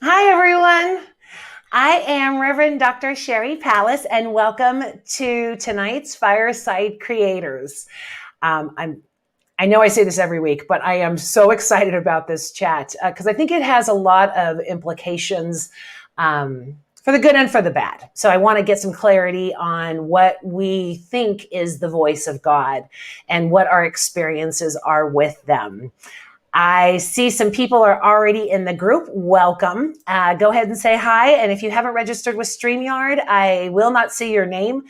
Hi, everyone. I am Reverend Dr. Sherry Palace, and welcome to tonight's Fireside Creators. I know I say this every week, but I am so excited about this chat because I think it has a lot of implications for the good and for the bad. So I want to get some clarity on what we think is the voice of God and what our experiences are with them. I see some people are already in the group. Welcome. Go ahead and say hi. And if you haven't registered with StreamYard, I will not see your name.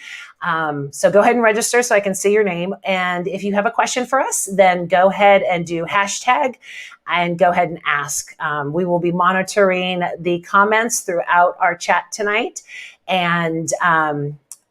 So go ahead and register so I can see your name. And if you have a question for us, then go ahead and do hashtag and go ahead and ask. We will be monitoring the comments throughout our chat tonight. And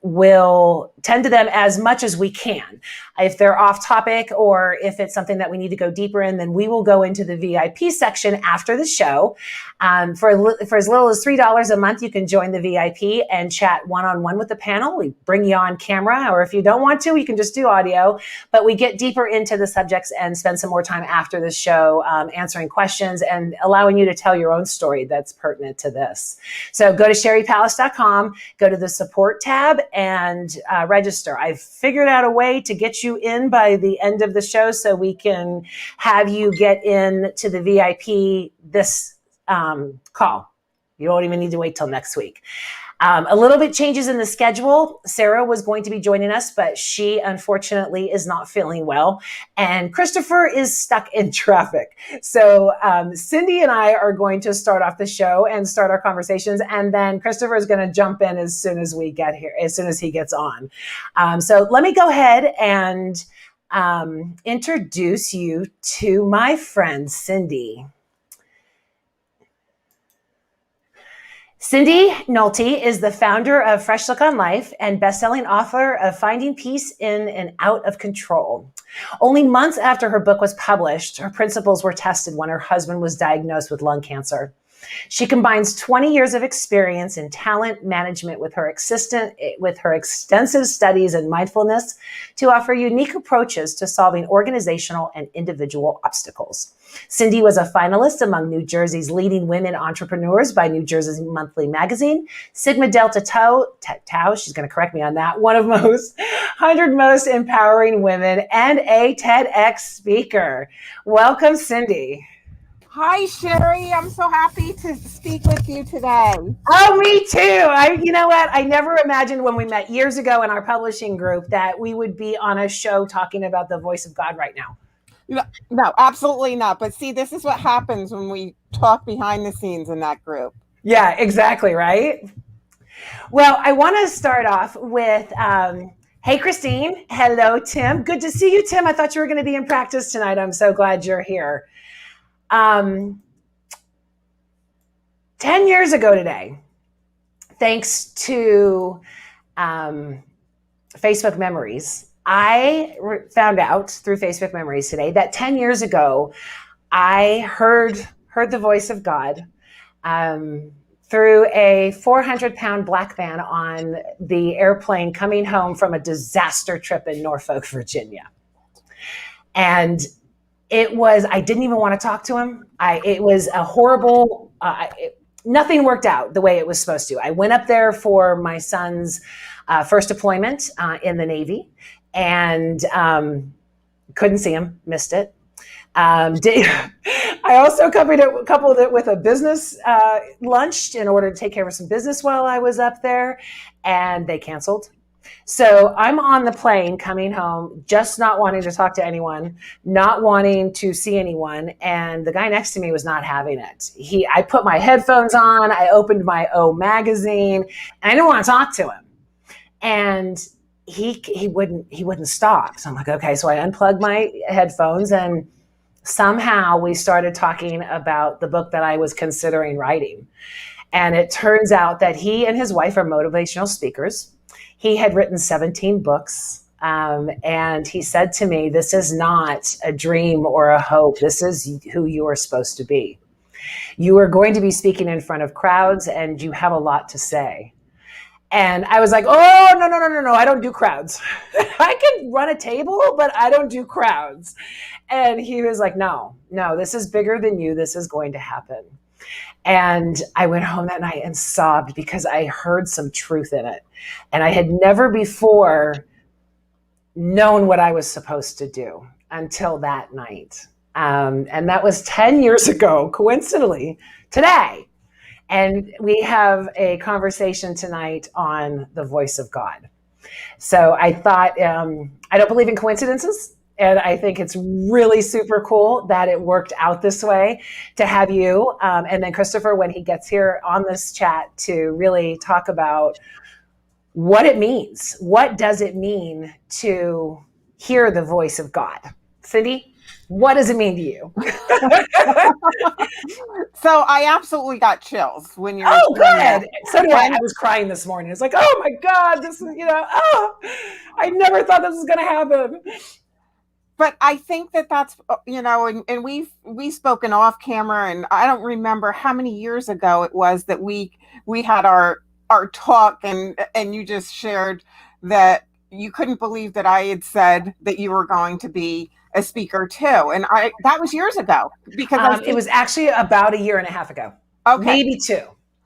we'll tend to them as much as we can. If they're off topic or if it's something that we need to go deeper in, then we will go into the VIP section after the show. For as little as $3 a month, you can join the VIP and chat one-on-one with the panel. We bring you on camera, or if you don't want to, you can just do audio, but we get deeper into the subjects and spend some more time after the show answering questions and allowing you to tell your own story that's pertinent to this. So go to sherrypalace.com, go to the support tab and register. I've figured out a way to get you in by the end of the show so we can have you get in to the VIP this call. You don't even need to wait till next week. A little bit changes in the schedule. Sarah was going to be joining us, but she unfortunately is not feeling well. And Christopher is stuck in traffic. So Cindy and I are going to start off the show and start our conversations. And then Christopher is going to jump in as soon as we get here, as soon as he gets on. So let me go ahead and introduce you to my friend, Cindy. Cindy Nolte is the founder of Fresh Look on Life and best-selling author of Finding Peace in and Out of Control. Only months after her book was published, her principles were tested when her husband was diagnosed with lung cancer. She combines 20 years of experience in talent management with her extensive studies in mindfulness to offer unique approaches to solving organizational and individual obstacles. Cindy was a finalist among New Jersey's leading women entrepreneurs by New Jersey's Monthly Magazine, Sigma Delta Tau, she's going to correct me on that, one of most 100 most empowering women, and a TEDx speaker. Welcome, Cindy. Hi, Sherry. I'm so happy to speak with you today. Oh, me too. You know what? I never imagined when we met years ago in our publishing group that we would be on a show talking about the voice of God right now. No, absolutely not. But see, this is what happens when we talk behind the scenes in that group. Yeah, exactly. Right. Well, I want to start off with, hey, Christine. Hello, Tim. Good to see you, Tim. I thought you were going to be in practice tonight. I'm so glad you're here. 10 years ago today, thanks to Facebook Memories, I found out through Facebook Memories today that 10 years ago, I heard the voice of God through a 400-pound black man on the airplane coming home from a disaster trip in Norfolk, Virginia. And I didn't even want to talk to him. It was a horrible, nothing worked out the way it was supposed to. I went up there for my son's first deployment in the Navy and couldn't see him, missed it. I also coupled it with a business lunch in order to take care of some business while I was up there, and they canceled. So I'm on the plane coming home, just not wanting to talk to anyone, not wanting to see anyone. And the guy next to me was not having it. I put my headphones on, I opened my O magazine, and I didn't want to talk to him. And he wouldn't stop. So I'm like, okay. So I unplugged my headphones and somehow we started talking about the book that I was considering writing. And it turns out that he and his wife are motivational speakers. He had written 17 books, and he said to me, this is not a dream or a hope. This is who you are supposed to be. You are going to be speaking in front of crowds, and you have a lot to say. And I was like, oh, no, I don't do crowds. I can run a table, but I don't do crowds. And he was like, no, this is bigger than you. This is going to happen. And I went home that night and sobbed because I heard some truth in it. And I had never before known what I was supposed to do until that night. And that was 10 years ago, coincidentally, today. And we have a conversation tonight on the voice of God. So I thought, I don't believe in coincidences. And I think it's really super cool that it worked out this way to have you. And then Christopher, when he gets here on this chat, to really talk about what it means. What does it mean to hear the voice of God? Cindy, what does it mean to you? So I absolutely got chills when you were Oh, saying that. good. So did I. I was crying this morning. It's like, oh my God, this is, I never thought this was going to happen. But I think that that's, and we've spoken off camera, and I don't remember how many years ago it was that we had our talk, and you just shared that you couldn't believe that I had said that you were going to be a speaker too, and that was years ago, because it was actually about a year and a half ago. Okay. Maybe two.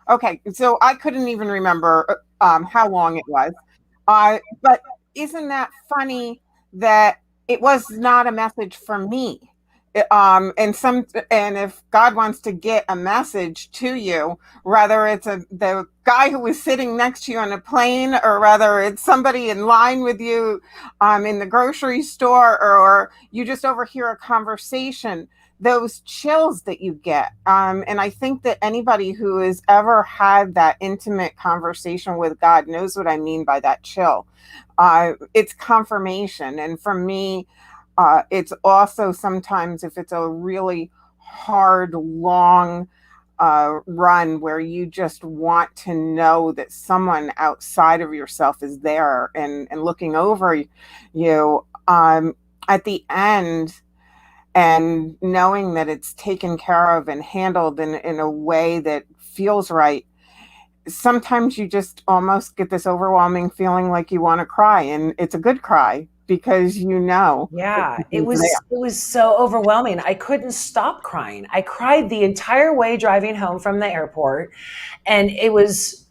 Okay, so I couldn't even remember how long it was. But isn't that funny that it was not a message from me? And if God wants to get a message to you, whether it's the guy who was sitting next to you on a plane, or whether it's somebody in line with you in the grocery store, or you just overhear a conversation, those chills that you get. And I think that anybody who has ever had that intimate conversation with God knows what I mean by that chill. It's confirmation. And for me, it's also sometimes, if it's a really hard, long run where you just want to know that someone outside of yourself is there and looking over you, at the end, and knowing that it's taken care of and handled in a way that feels right, sometimes you just almost get this overwhelming feeling like you want to cry, and it's a good cry because Yeah, it was so overwhelming. I couldn't stop crying. I cried the entire way driving home from the airport, and it was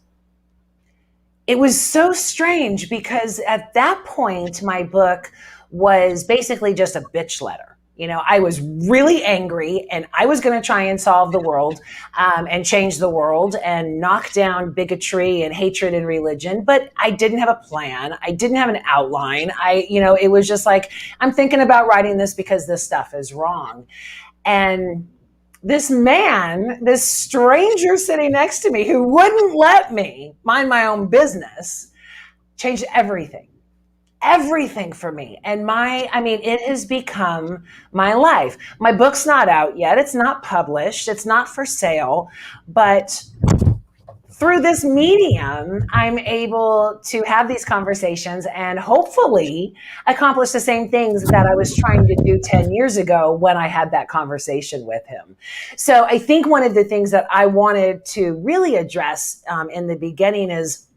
so strange because at that point my book was basically just a bitch letter. I was really angry, and I was going to try and solve the world and change the world and knock down bigotry and hatred in religion. But I didn't have a plan. I didn't have an outline. It was just like, I'm thinking about writing this because this stuff is wrong. And this man, this stranger sitting next to me who wouldn't let me mind my own business, changed everything for me. And it has become my life. My book's not out yet. It's not published. It's not for sale. But through this medium, I'm able to have these conversations and hopefully accomplish the same things that I was trying to do 10 years ago when I had that conversation with him. So I think one of the things that I wanted to really address in the beginning is,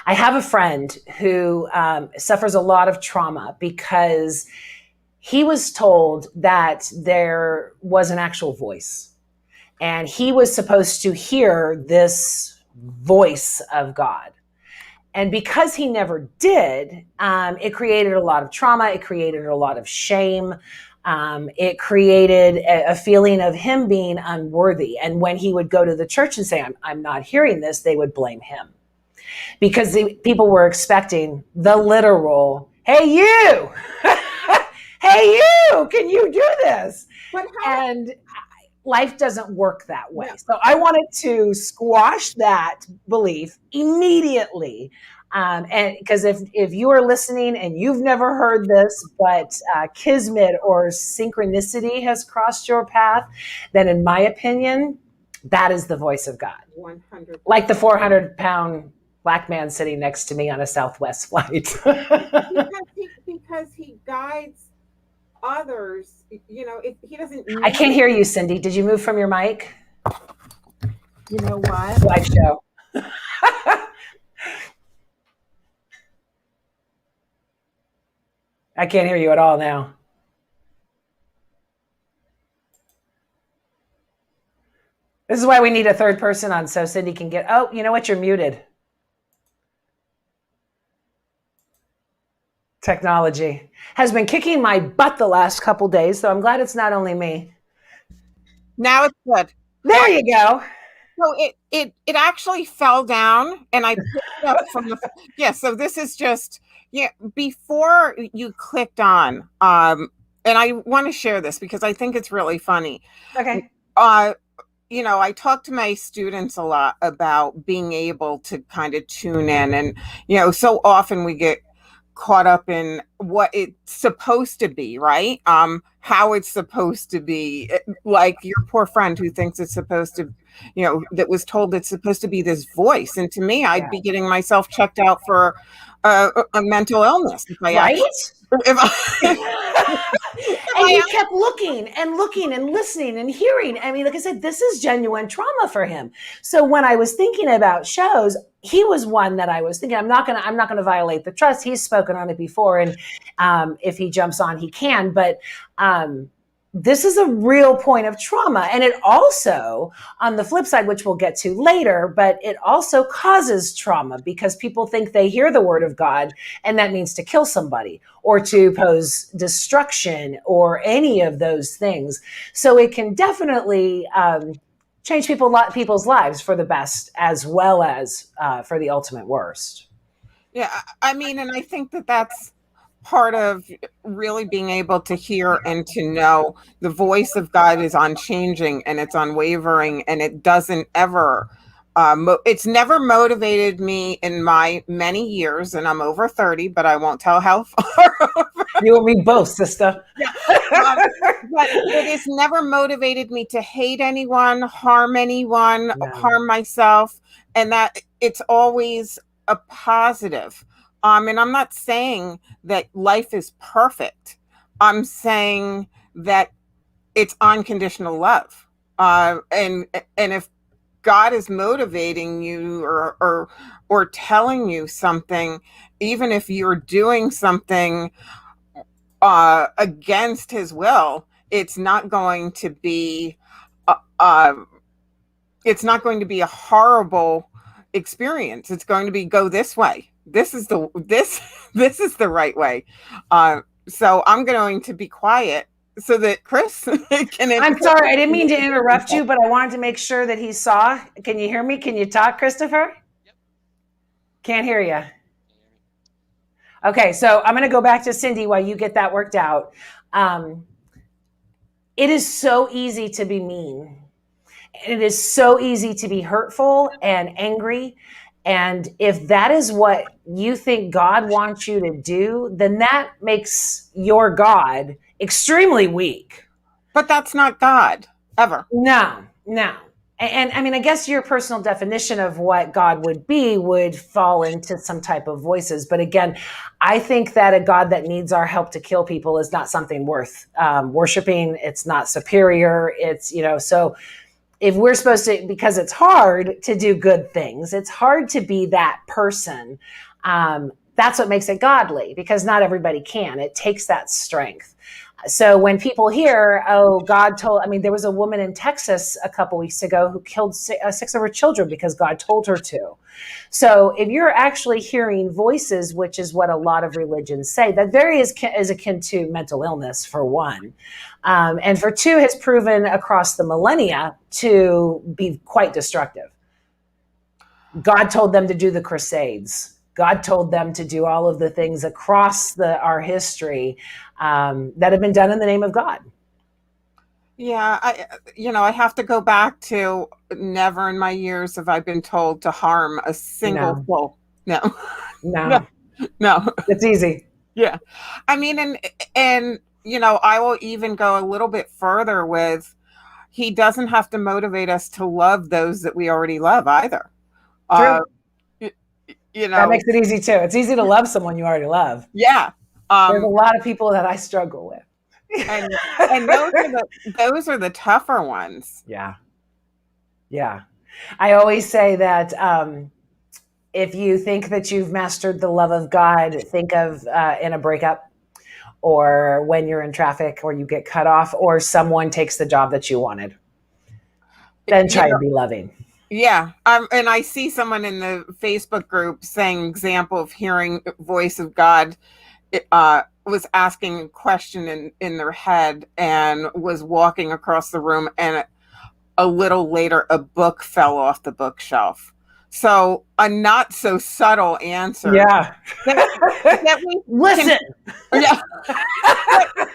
I have a friend who suffers a lot of trauma because he was told that there was an actual voice, and he was supposed to hear this voice of God. And because he never did, it created a lot of trauma. It created a lot of shame. It created a feeling of him being unworthy. And when he would go to the church and say, I'm not hearing this, they would blame him. Because people were expecting the literal, hey, you, hey, you, can you do this? And life doesn't work that way. No. So I wanted to squash that belief immediately. And because if you are listening and you've never heard this, but kismet or synchronicity has crossed your path, then in my opinion, that is the voice of God. 100%. Like the 400-pound Black man sitting next to me on a Southwest flight. because he guides others. If he doesn't. I can't hear you, Cindy. Did you move from your mic? You know what? Live show. I can't hear you at all now. This is why we need a third person on so Cindy can get, oh, you know what? You're muted. Technology has been kicking my butt the last couple days, so I'm glad it's not only me. Now it's good. There you go. So it actually fell down, and I picked it up from the So this is just before you clicked on and I want to share this because I think it's really funny. Okay. I talk to my students a lot about being able to kind of tune in, and so often we get caught up in what it's supposed to be, right? How it's supposed to be, like your poor friend who thinks it's supposed to, that was told it's supposed to be this voice. And to me, I'd be getting myself checked out for a mental illness. Right? And he kept looking and looking and listening and hearing. I mean, like I said, this is genuine trauma for him. So when I was thinking about shows, he was one that I was thinking, I'm not gonna violate the trust. He's spoken on it before, and if he jumps on, he can. But this is a real point of trauma. And it also, on the flip side, which we'll get to later, but it also causes trauma because people think they hear the word of God and that means to kill somebody or to pose destruction or any of those things. So it can definitely change people's lives for the best as well as for the ultimate worst. Yeah, I mean, and I think that that's part of really being able to hear and to know the voice of God is unchanging and it's unwavering, and it doesn't ever it's never motivated me in my many years, and I'm over 30, but I won't tell how far over. You and me both, sister. Yeah. But it has never motivated me to hate anyone, harm anyone, harm myself, and that it's always a positive. And I'm not saying that life is perfect. I'm saying that it's unconditional love. And if God is motivating you or telling you something, even if you're doing something against his will, it's not going to be a horrible experience. It's going to be, go this way. This is the right way. So I'm going to be quiet so that Chris can. I'm sorry, I didn't mean to interrupt you, but I wanted to make sure that he saw. Can you hear me? Can you talk, Christopher? Yep. Can't hear you. Okay, so I'm going to go back to Cindy while you get that worked out. It is so easy to be mean. It is so easy to be hurtful and angry. And if that is what you think God wants you to do, then that makes your God extremely weak. But that's not God, ever. No. And I mean, I guess your personal definition of what God would be would fall into some type of voices. But again, I think that a God that needs our help to kill people is not something worth worshiping. It's not superior. It's, so if we're supposed to, because it's hard to do good things, it's hard to be that person. That's what makes it godly, because not everybody can. It takes that strength. So when people hear, oh, God told, there was a woman in Texas a couple weeks ago who killed 6 of her children because God told her to. So if you're actually hearing voices, which is what a lot of religions say, that is akin to mental illness, for one. And for two, has proven across the millennia to be quite destructive. God told them to do the Crusades. God told them to do all of the things across our history that have been done in the name of God. Yeah, I have to go back to never in my years have I been told to harm a single soul. No. It's easy. Yeah. And I will even go a little bit further with, he doesn't have to motivate us to love those that we already love either. True. That makes it easy too. It's easy to love someone you already love. Yeah. There's a lot of people that I struggle with. and those are the tougher ones. Yeah. I always say that if you think that you've mastered the love of God, think of in a breakup, or when you're in traffic, or you get cut off, or someone takes the job that you wanted. Then try and be loving. Yeah. And I see someone in the Facebook group saying example of hearing voice of God was asking a question in their head and was walking across the room, and a little later a book fell off the bookshelf. So a not so subtle answer. Yeah. that we Listen. Yeah.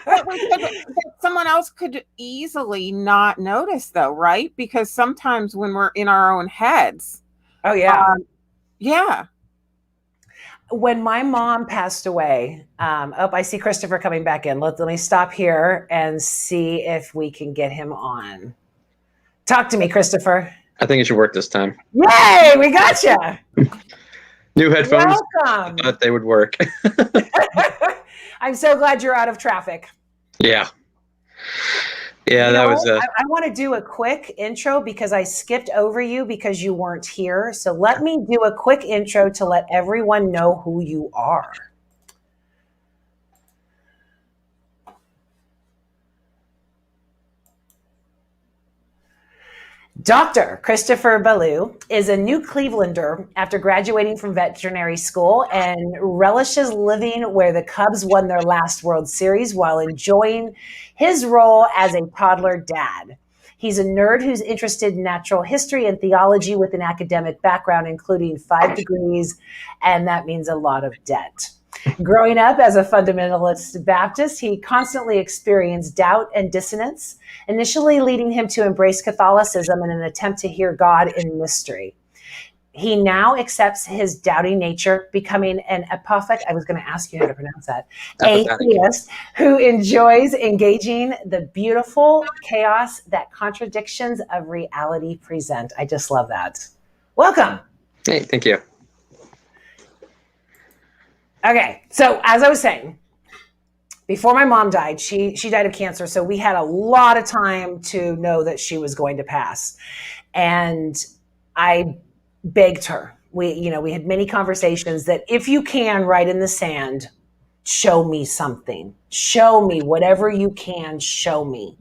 that someone else could easily not notice, though, right? Because sometimes when we're in our own heads. Oh, yeah. Yeah. When my mom passed away, I see Christopher coming back in. Let me stop here and see if we can get him on. Talk to me, Christopher. I think it should work this time. Yay, we got you. New headphones. Welcome. I thought they would work. I'm so glad you're out of traffic. Yeah. Yeah, that was I want to do a quick intro because I skipped over you because you weren't here. So let me do a quick intro to let everyone know who you are. Dr. Christopher Ballou is a New Clevelander after graduating from veterinary school and relishes living where the Cubs won their last World Series while enjoying his role as a toddler dad. He's a nerd who's interested in natural history and theology with an academic background, including 5 degrees, and that means a lot of debt. Growing up as a fundamentalist Baptist, he constantly experienced doubt and dissonance, initially leading him to embrace Catholicism in an attempt to hear God in mystery. He now accepts his doubting nature, becoming an atheist. I was going to ask you how to pronounce that. Atheist who enjoys engaging the beautiful chaos that contradictions of reality present. I just love that. Welcome. Hey, thank you. Okay, so as I was saying, before my mom died, she died of cancer, so we had a lot of time to know that she was going to pass. And I begged her. We had many conversations that if you can, write in the sand, show me something. Show me whatever you can, show me.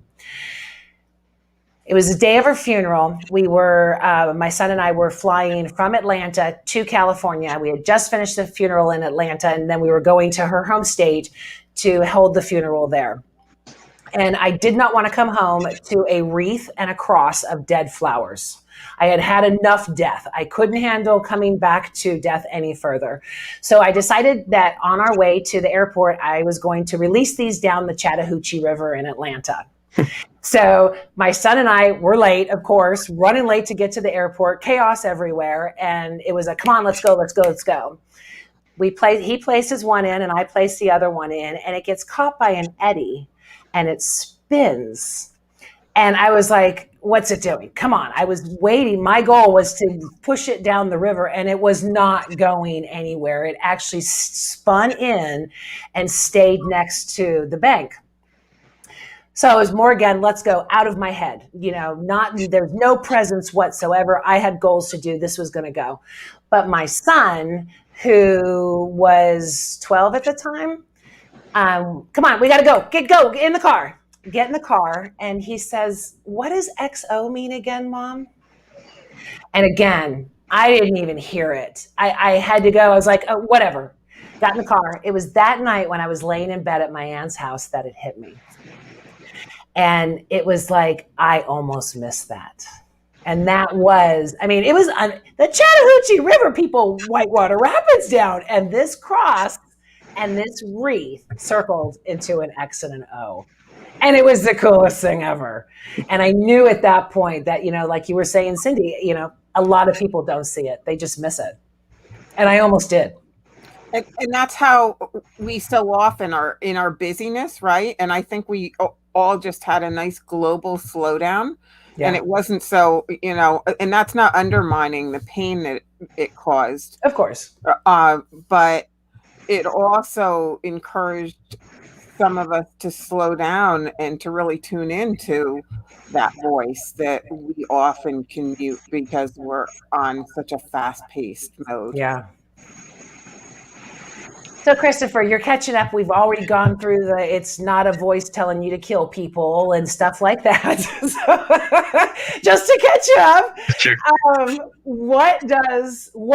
It was the day of her funeral. We were, my son and I were flying from Atlanta to California. We had just finished the funeral in Atlanta, and then we were going to her home state to hold the funeral there. And I did not want to come home to a wreath and a cross of dead flowers. I had had enough death. I couldn't handle coming back to death any further. So I decided that on our way to the airport, I was going to release these down the Chattahoochee River in Atlanta. So my son and I were late, of course, running late to get to the airport, chaos everywhere. And it was come on, let's go, let's go, let's go. He places one in and I place the other one in, and it gets caught by an eddy and it spins. And I was like, what's it doing? Come on. I was waiting. My goal was to push it down the river, and it was not going anywhere. It actually spun in and stayed next to the bank. So it was more, again, let's go out of my head. There's no presence whatsoever. I had goals to do. This was going to go. But my son, who was 12 at the time, come on, we got to go. Get in the car. Get in the car. And he says, what does XO mean again, Mom? And again, I didn't even hear it. I had to go. I was like, oh, whatever. Got in the car. It was that night when I was laying in bed at my aunt's house that it hit me. And it was like, I almost missed that. And that was, it was the Chattahoochee River, people, Whitewater Rapids down. And this cross and this wreath circled into an X and an O. And it was the coolest thing ever. And I knew at that point that, like you were saying, Cindy, a lot of people don't see it. They just miss it. And I almost did. And that's how we so often are in our busyness, right? And I think we all just had a nice global slowdown. Yeah. And it wasn't so, and that's not undermining the pain that it caused. Of course. But it also encouraged some of us to slow down and to really tune into that voice that we often can mute because we're on such a fast-paced mode. Yeah. So, Christopher, you're catching up. We've already gone through it's not a voice telling you to kill people and stuff like that. So, just to catch you up, Sure. what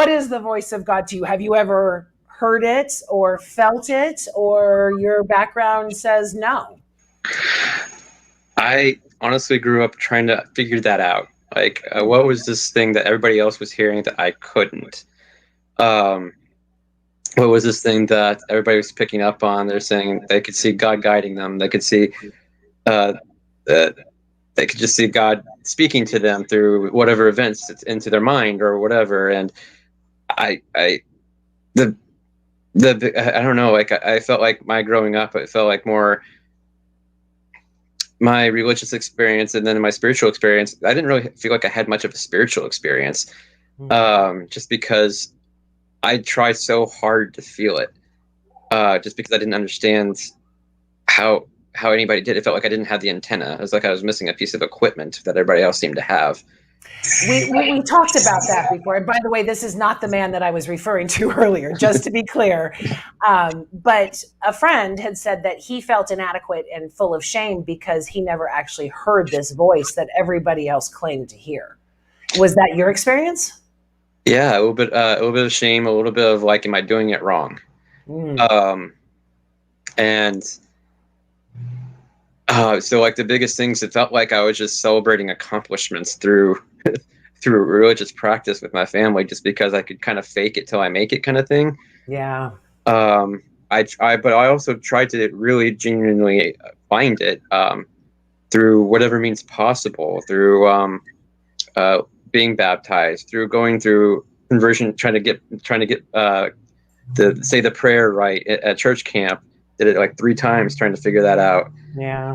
is the voice of God to you? Have you ever heard it or felt it, or your background says no? I honestly grew up trying to figure that out. Like, what was this thing that everybody else was hearing that I couldn't? What was this thing that everybody was picking up on? They're saying they could see God guiding them. They could see, uh, they could just see God speaking to them through whatever events into their mind or whatever. And I don't know. Like, I felt like my growing up, it felt like more my religious experience and then my spiritual experience. I didn't really feel like I had much of a spiritual experience, just because I tried so hard to feel it, just because I didn't understand how anybody did. It felt like I didn't have the antenna. It was like I was missing a piece of equipment that everybody else seemed to have. We talked about that before. And by the way, this is not the man that I was referring to earlier, just to be clear. But a friend had said that he felt inadequate and full of shame because he never actually heard this voice that everybody else claimed to hear. Was that your experience? Yeah, a little bit of shame, a little bit of like, am I doing it wrong? And so like the biggest things, it felt like I was just celebrating accomplishments through through religious practice with my family, just because I could kind of fake it till I make it kind of thing. Yeah. But I also tried to really genuinely find it through whatever means possible, through being baptized, through going through conversion, trying to get say the prayer right at church camp. Did it like 3 times trying to figure that out. Yeah.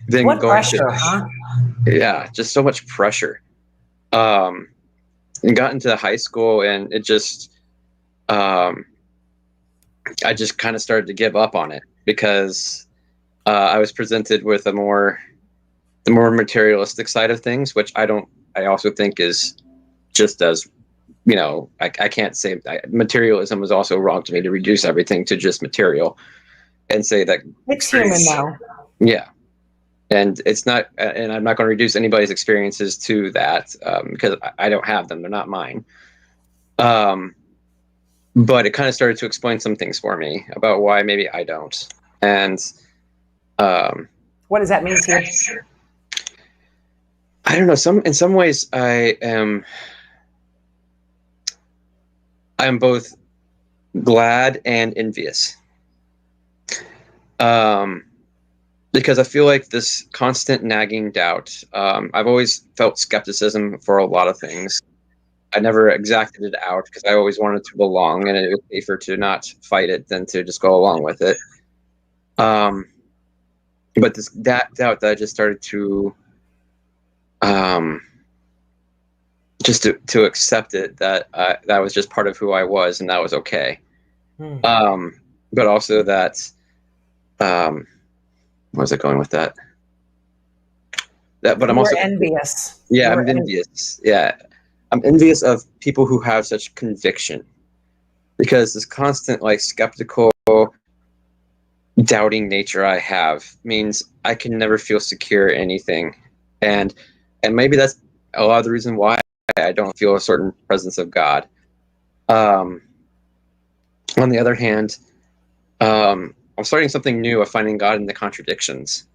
Then what going pressure, huh? Yeah, just so much pressure. And got into high school, and it just I just kind of started to give up on it, because I was presented with the more materialistic side of things, which I also think is just as, I can't say materialism is also wrong to me, to reduce everything to just material and say that it's human though. Yeah. And it's not, and I'm not going to reduce anybody's experiences to that, because I don't have them. They're not mine. But it kind of started to explain some things for me about why maybe I don't. And what does that mean to you? I don't know. In some ways, I am both glad and envious. Because I feel like this constant nagging doubt. I've always felt skepticism for a lot of things. I never exacted it out because I always wanted to belong, and it was safer to not fight it than to just go along with it. But that doubt that I just started to just to accept it, that that was just part of who I was, and that was okay. But also that, where was I going with that? But I'm also envious. Yeah, I'm envious. Yeah, I'm envious of people who have such conviction, because this constant like skeptical, doubting nature I have means I can never feel secure in anything, and maybe that's a lot of the reason why I don't feel a certain presence of God. On the other hand, I'm starting something new of finding God in the contradictions,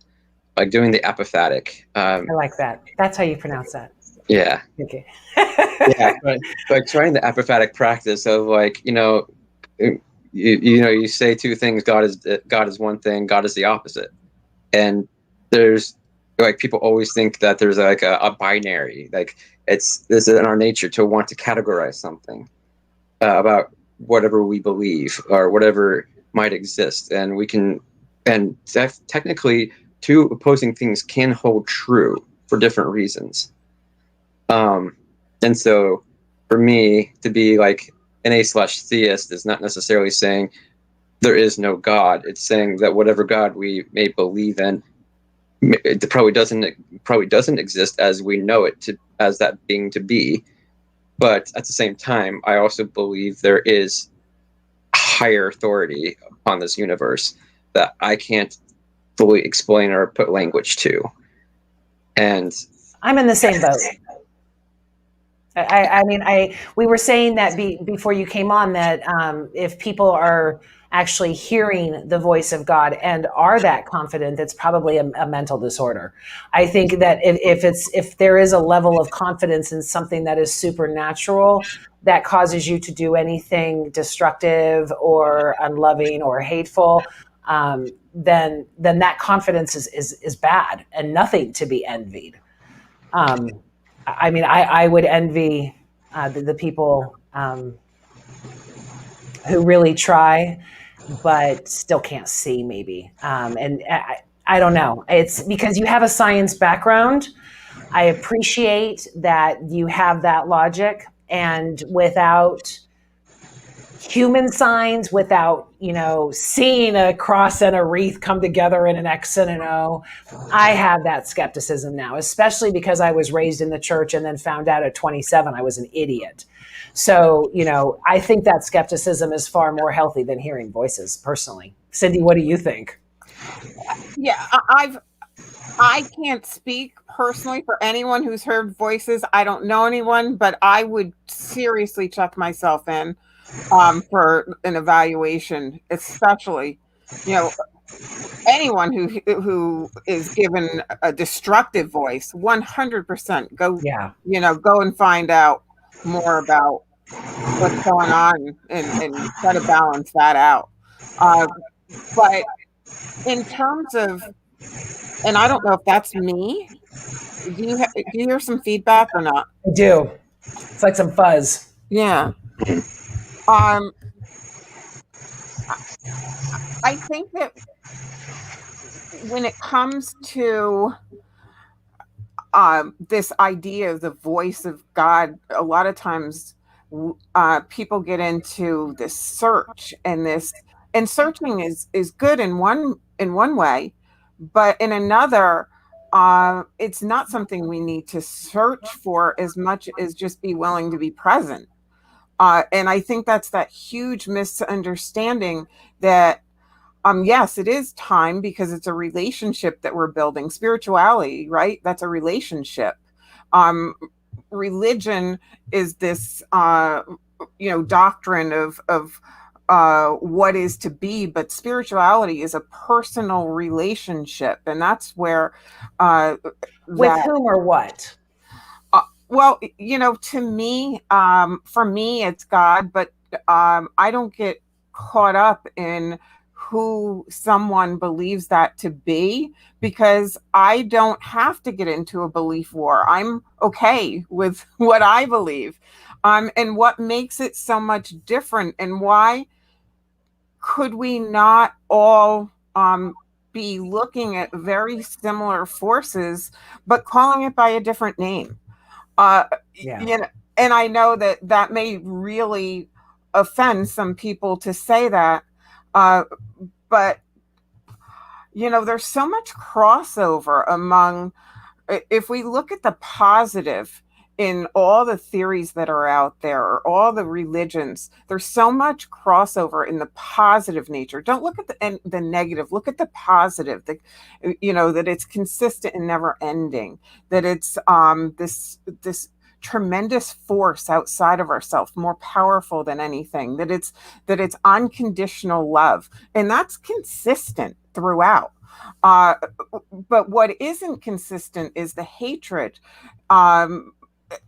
like doing the apophatic. I like that. That's how you pronounce that. Yeah. Okay. Yeah, like trying the apophatic practice of like, you say 2 things: God is one thing, God is the opposite, and there's like, people always think that there's like a binary, like this is in our nature to want to categorize something about whatever we believe or whatever might exist, and we can, and technically 2 opposing things can hold true for different reasons. And so for me to be like an A/theist is not necessarily saying there is no God. It's saying that whatever God we may believe in, it probably doesn't exist as we know it, as that being to be. But at the same time, I also believe there is higher authority on this universe that I can't fully explain or put language to. And I'm in the same boat. We were saying that before you came on that if people are actually hearing the voice of God and are that confident, it's probably a mental disorder. I think that if there is a level of confidence in something that is supernatural that causes you to do anything destructive or unloving or hateful, then that confidence is bad and nothing to be envied. I would envy the people who really try, but still can't see, maybe. And I don't know. It's because you have a science background. I appreciate that you have that logic, and without human signs, without seeing a cross and a wreath come together in an X and an O, I have that skepticism now, especially because I was raised in the church and then found out at 27 I was an idiot. So I think that skepticism is far more healthy than hearing voices, personally. Cindy, what do you think? Yeah, I can't speak personally for anyone who's heard voices. I don't know anyone, but I would seriously check myself in for an evaluation, especially, anyone who is given a destructive voice. 100% go, go and find out more about what's going on and try to balance that out. But in terms of, and I don't know if that's me. Do you hear some feedback or not? I do. It's like some fuzz. Yeah. I think that when it comes to this idea of the voice of God, a lot of times people get into this search, and searching is good in one way, but in another, it's not something we need to search for as much as just be willing to be present. And I think that's that huge misunderstanding that, yes, it is time because it's a relationship that we're building. Spirituality, right? That's a relationship. Religion is this, doctrine of what is to be, but spirituality is a personal relationship, and that's where with whom or what? Well, to me, for me, it's God, but I don't get caught up in who someone believes that to be, because I don't have to get into a belief war. I'm okay with what I believe. And what makes it so much different, and why could we not all be looking at very similar forces, but calling it by a different name? And I know that may really offend some people to say that, but there's so much crossover among, if we look at the positive in all the theories that are out there, or all the religions, there's so much crossover in the positive nature. Don't look at the negative. Look at the positive. That it's consistent and never ending. That it's this tremendous force outside of ourselves, more powerful than anything. That it's unconditional love, and that's consistent throughout. But what isn't consistent is the hatred,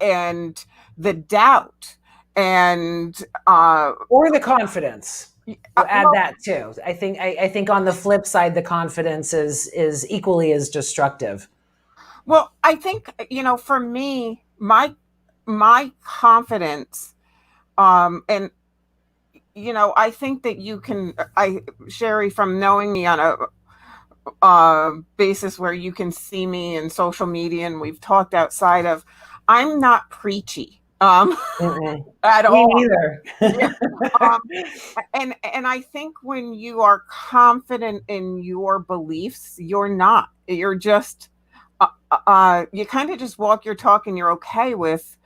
and the doubt, and or the confidence. We'll add that too. I think on the flip side, the confidence is equally as destructive. Well, I think for me, my confidence, and I think that you can, Sherry, from knowing me on a basis where you can see me in social media, and we've talked outside of, I'm not preachy at all. Me neither. And I think when you are confident in your beliefs, you're not. You're just you kind of just walk your talk, and you're okay with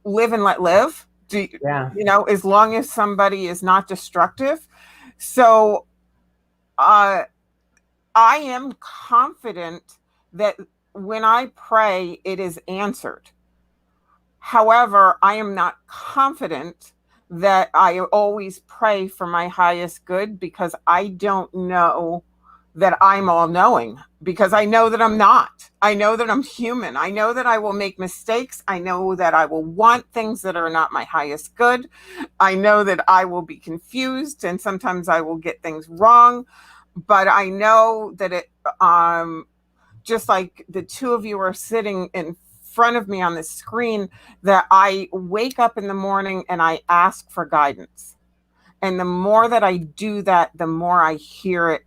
live and let live. Yeah. As long as somebody is not destructive. So I am confident that when I pray, it is answered. However, I am not confident that I always pray for my highest good, because I don't know that I'm all knowing, because I know that I'm not. I know that I'm human. I know that I will make mistakes. I know that I will want things that are not my highest good. I know that I will be confused, and sometimes I will get things wrong. But I know that just like the two of you are sitting in front of me on the screen, that I wake up in the morning and I ask for guidance. And the more that I do that, the more I hear it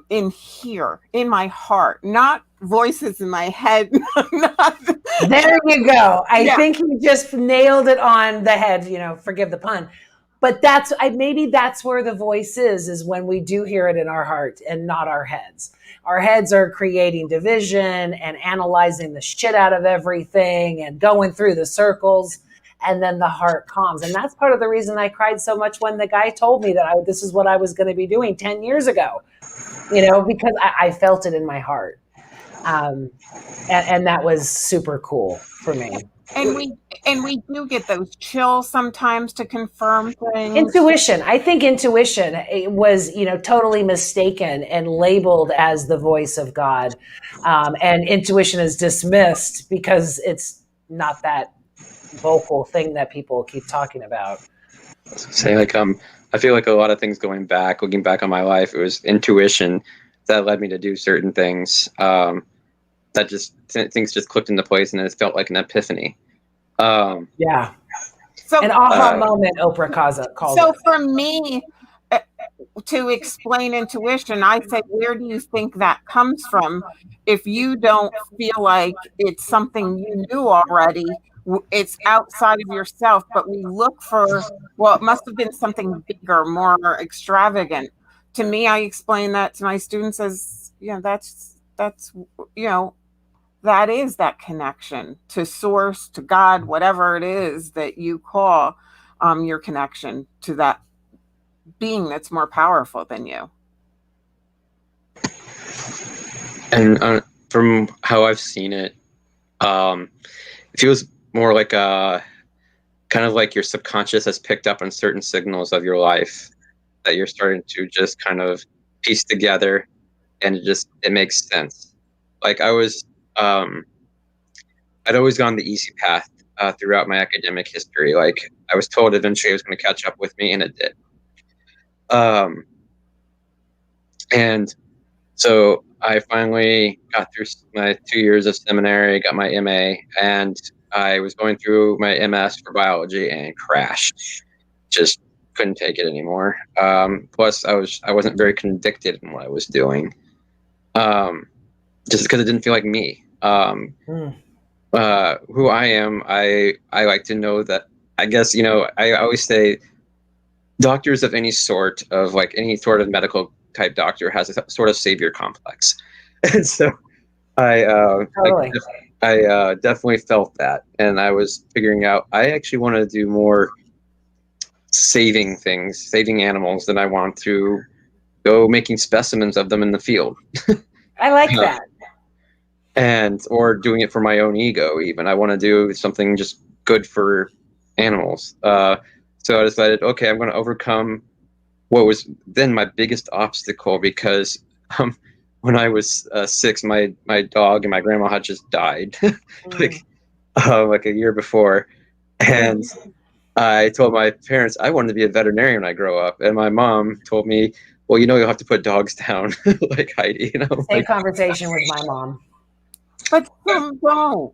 in my heart, not voices in my head. There you go. I Yeah. think you just nailed it on the head, forgive the pun. But maybe that's where the voice is when we do hear it in our heart and not our heads. Our heads are creating division and analyzing the shit out of everything and going through the circles, and then the heart calms. And that's part of the reason I cried so much when the guy told me that this is what I was going to be doing 10 years ago, because I felt it in my heart. And that was super cool for me. And we do get those chills sometimes to confirm things. Intuition. I think intuition was, totally mistaken and labeled as the voice of God. And intuition is dismissed because it's not that vocal thing that people keep talking about. Say I feel like a lot of things looking back on my life, it was intuition that led me to do certain things. That things just clicked into place, and it felt like an epiphany. Yeah. So an aha moment, Oprah calls it. So for me, to explain intuition, I say, where do you think that comes from? If you don't feel like it's something you knew already, it's outside of yourself, but we look for, well, it must have been something bigger, more extravagant. To me, I explain that to my students as, that's that is that connection to source, to God, whatever it is that you call your connection to that being that's more powerful than you. And from how I've seen it, it feels more like kind of like your subconscious has picked up on certain signals of your life that you're starting to just kind of piece together, and it makes sense. Like I'd always gone the easy path throughout my academic history. Like I was told eventually it was going to catch up with me, and it did. And so I finally got through my 2 years of seminary, got my MA, and I was going through my MS for biology and crashed. Just couldn't take it anymore. Plus, I wasn't very convicted in what I was doing, just because it didn't feel like me. Who I am, I like to know that. I guess I always say, doctors of any sort of any sort of medical type doctor has a sort of savior complex, and so Totally. I definitely felt that, and I was figuring out I actually want to do more saving animals than I want to go making specimens of them in the field. I like that. Or doing it for my own ego. Even I want to do something just good for animals. So I decided, okay, I'm going to overcome what was then my biggest obstacle, because when I was 6, my dog and my grandma had just died like a year before, and I told my parents I wanted to be a veterinarian when I grow up, and my mom told me, well, you'll have to put dogs down, like Heidi. Same conversation with my mom. But some don't.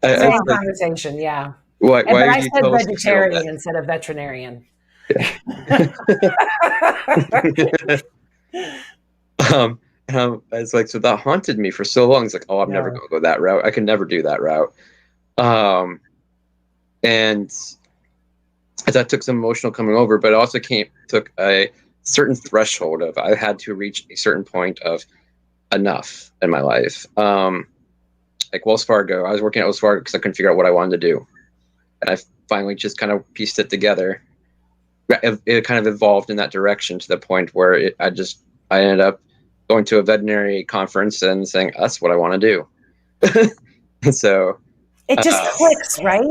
Same conversation, yeah. But I said vegetarian instead of veterinarian. It's like, so that haunted me for so long. It's like, oh, I'm never going to go that route. I can never do that route. And that took some emotional coming over, but it also took a certain threshold of I had to reach a certain point of enough in my life. Like Wells Fargo, I was working at Wells Fargo because I couldn't figure out what I wanted to do. And finally just kind of pieced it together. It kind of evolved in that direction to the point where I ended up going to a veterinary conference and saying, that's what I want to do. So it just clicks, right?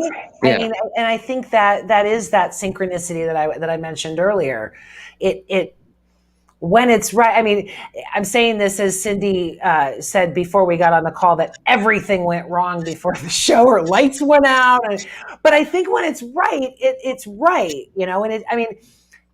Yeah. I mean, and I think that is that synchronicity that I mentioned earlier. It when it's right. I mean, I'm saying this as Cindy said before we got on the call, that everything went wrong before the show, or lights went out. But I think when it's right, it's right, you know. And I mean,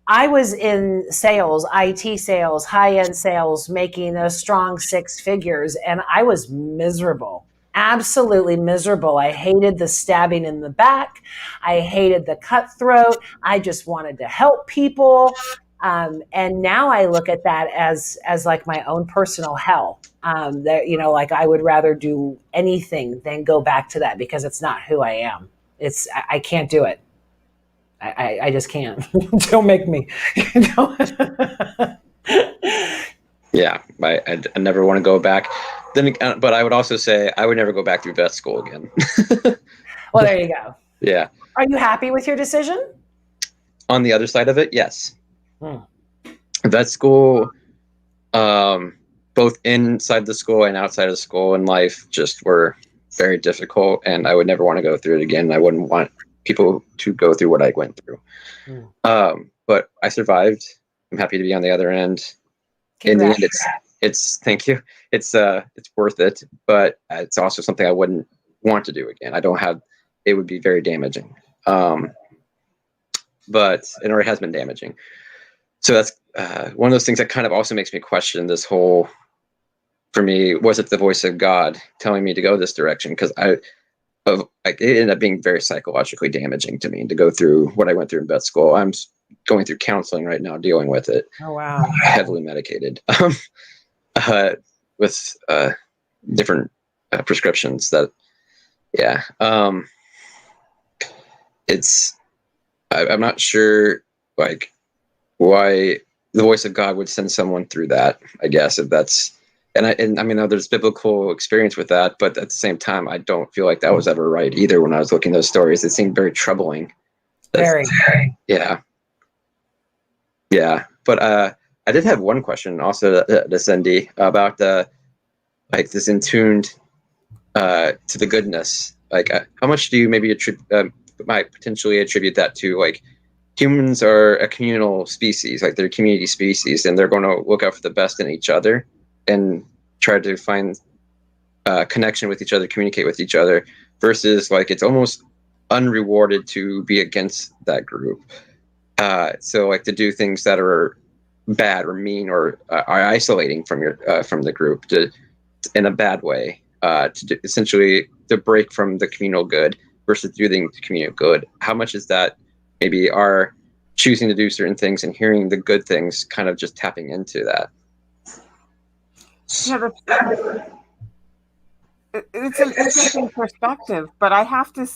I was in sales, IT sales, high-end sales, making a strong 6 figures, and I was miserable. Absolutely miserable. I hated the stabbing in the back. I hated the cutthroat. I just wanted to help people. And now I look at that as like my own personal hell. That, you know, like I would rather do anything than go back to that, because it's not who I am. I can't do it. I just can't. Don't make me. You know? Yeah, I never want to go back. Then, but I would also say I would never go back through vet school again. Well, there you go. Yeah. Are you happy with your decision? On the other side of it, yes. Vet school, both inside the school and outside of school in life, just were very difficult, and I would never want to go through it again. I wouldn't want people to go through what I went through. But I survived. I'm happy to be on the other end. Congrats. In the end, it's thank you. It's worth it, but it's also something I wouldn't want to do again. It would be very damaging. But it already has been damaging. So that's one of those things that kind of also makes me question this whole, for me, was it the voice of God telling me to go this direction? Because it ended up being very psychologically damaging to me to go through what I went through in vet school. I'm going through counseling right now, dealing with it. Oh, wow. Heavily medicated with different prescriptions that, yeah. I'm not sure, like, why the voice of God would send someone through that, I guess, if that's, and I mean, there's biblical experience with that, but at the same time, I don't feel like that was ever right either. When I was looking at those stories, it seemed very troubling. Very. Yeah. But I did have one question also to Cindy about like this intuned to the goodness. Like, how much do you maybe might potentially attribute that to, like, humans are a communal species, like they're a community species, and they're going to look out for the best in each other and try to find connection with each other, communicate with each other, versus like it's almost unrewarded to be against that group. So like to do things that are bad or mean or are isolating from the group in a bad way, essentially to break from the communal good versus doing the communal good. How much is that maybe our choosing to do certain things and hearing the good things kind of just tapping into that? Yeah, it's an interesting perspective, but I have to,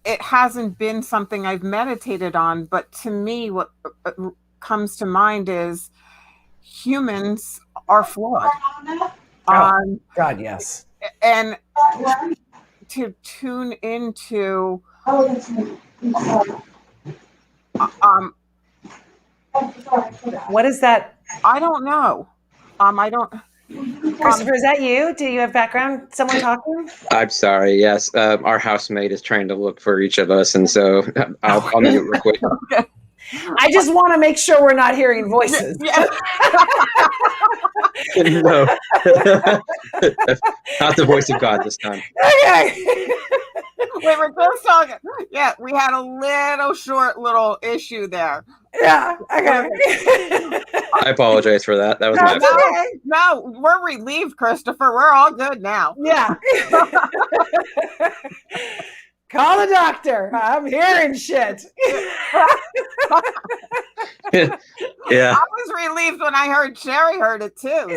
it hasn't been something I've meditated on, but to me, what comes to mind is humans are flawed. God, yes. And to tune into what is that? I don't know. I don't. Christopher, is that you? Do you have background? Someone talking? I'm sorry. Yes, our housemate is trying to look for each of us, and so I'll mute real quick. Okay. I just want to make sure we're not hearing voices. Yeah. No, not the voice of God this time. Okay. We were just talking. Yeah, we had a little issue there. Yeah. Okay. I apologize for that. That was my fault. No, we're relieved, Christopher. We're all good now. Yeah. Call the doctor. I'm hearing shit. Yeah. I was relieved when I heard Sherry heard it too. So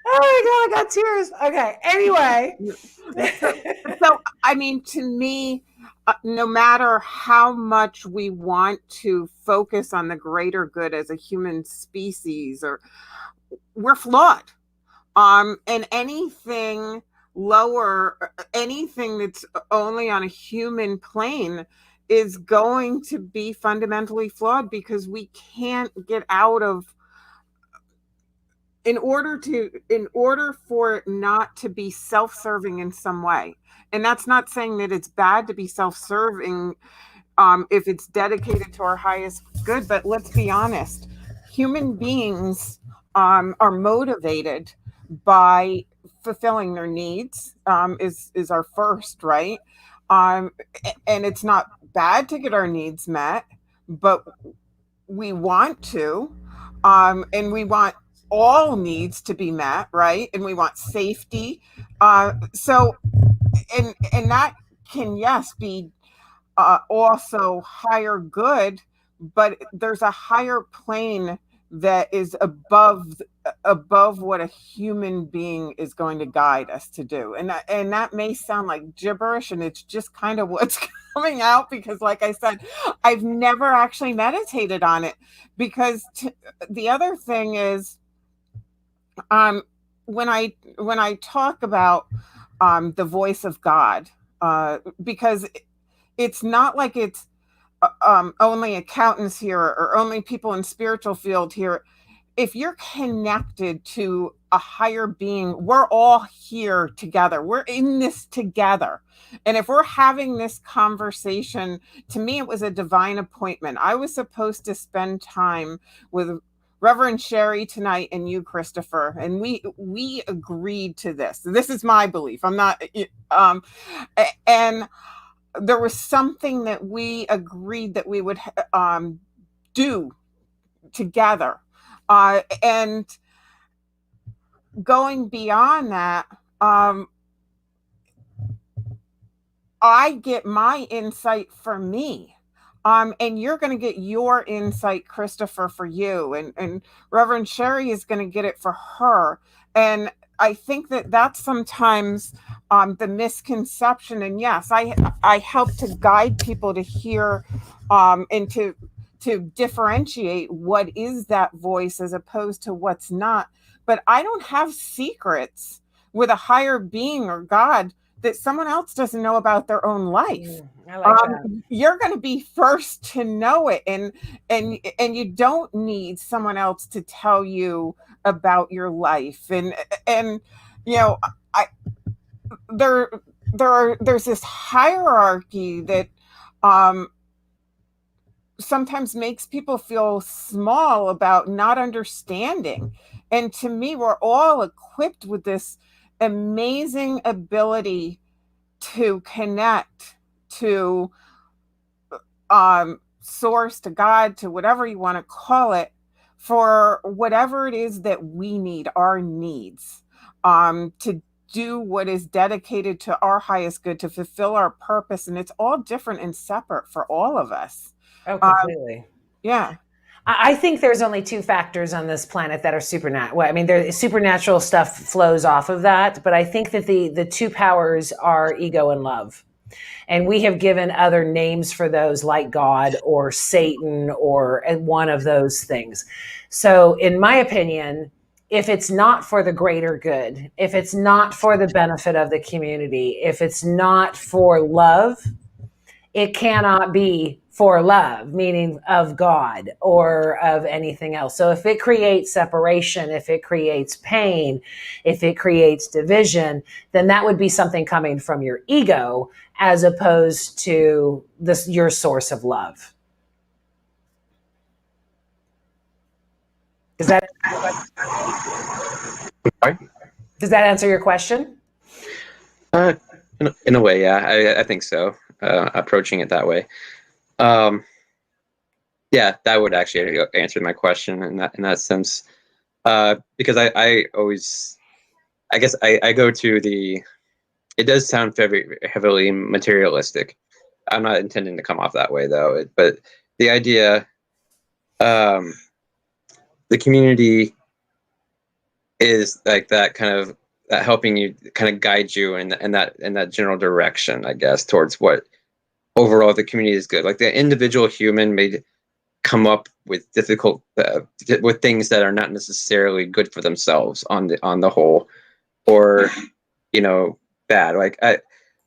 oh my God, I got tears. Okay. Anyway. So, I mean, to me, no matter how much we want to focus on the greater good as a human species, we're flawed. And anything lower, anything that's only on a human plane is going to be fundamentally flawed, because we can't get out of, in order for it not to be self-serving in some way. And that's not saying that it's bad to be self-serving, if it's dedicated to our highest good. But let's be honest, human beings are motivated by fulfilling their needs, is our first, right? And it's not bad to get our needs met, but we want to, and we want all needs to be met, right? And we want safety. So, and that can, yes, be also higher good, but there's a higher plane that is above what a human being is going to guide us to do. And that may sound like gibberish, and it's just kind of what's coming out, because like I said, I've never actually meditated on it. Because the other thing is, when I talk about the voice of God, because it's not like it's only accountants here, or only people in spiritual field here. If you're connected to a higher being, we're all here together. We're in this together. And if we're having this conversation, to me, it was a divine appointment. I was supposed to spend time with Reverend Sherry tonight, and you, Christopher, and we agreed to this. This is my belief. I'm not, and there was something that we agreed that we would do together. And going beyond that, I get my insight for me. And you're going to get your insight, Christopher, for you. And Reverend Sherry is going to get it for her. And I think that that's sometimes the misconception. And yes, I help to guide people to hear, and to differentiate what is that voice as opposed to what's not. But I don't have secrets with a higher being or God that someone else doesn't know about their own life. I like that. You're going to be first to know it, and you don't need someone else to tell you about your life. And you know, there's this hierarchy that sometimes makes people feel small about not understanding. And to me, we're all equipped with this amazing ability to connect to source, to God, to whatever you want to call it, for whatever it is that we need, our needs, to do what is dedicated to our highest good, to fulfill our purpose. And it's all different and separate for all of us. Oh, completely. Yeah. I think there's only two factors on this planet that are supernatural. Well, I mean, the supernatural stuff flows off of that, but I think that the two powers are ego and love. And we have given other names for those, like God or Satan or one of those things. So in my opinion, if it's not for the greater good, if it's not for the benefit of the community, if it's not for love, it cannot be for love, meaning of God or of anything else. So if it creates separation, if it creates pain, if it creates division, then that would be something coming from your ego as opposed to your source of love. Does that answer your question? In a way, yeah, I think so. Approaching it that way. Yeah, that would actually answer my question in that sense. Because I always, I guess I go to it does sound very heavily materialistic. I'm not intending to come off that way though, but the idea, the community is like that kind of, that helping you kind of guide you in that general direction, I guess, towards what overall the community is good. Like the individual human may come up with with things that are not necessarily good for themselves on the whole, or bad.